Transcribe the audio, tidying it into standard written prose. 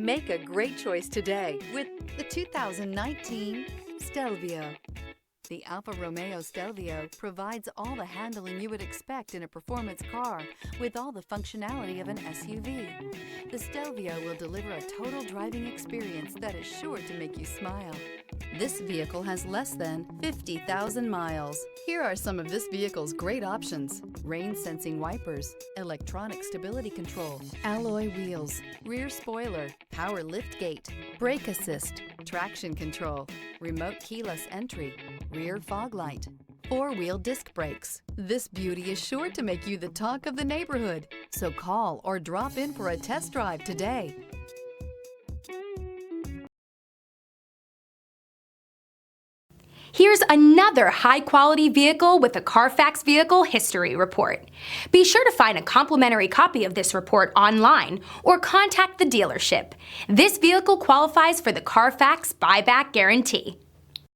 Make a great choice today with the 2019 Stelvio. The Alfa Romeo Stelvio provides all the handling you would expect in a performance car with all the functionality of an SUV. The Stelvio will deliver a total driving experience that is sure to make you smile. This vehicle has less than 50,000 miles. Here are some of this vehicle's great options: rain-sensing wipers, electronic stability control, alloy wheels, rear spoiler, power liftgate, brake assist, traction control, remote keyless entry, rear fog light, four-wheel disc brakes. This beauty is sure to make you the talk of the neighborhood. So call or drop in for a test drive today. Here's another high-quality vehicle with a CARFAX Vehicle History Report. Be sure to find a complimentary copy of this report online or contact the dealership. This vehicle qualifies for the CARFAX Buyback Guarantee.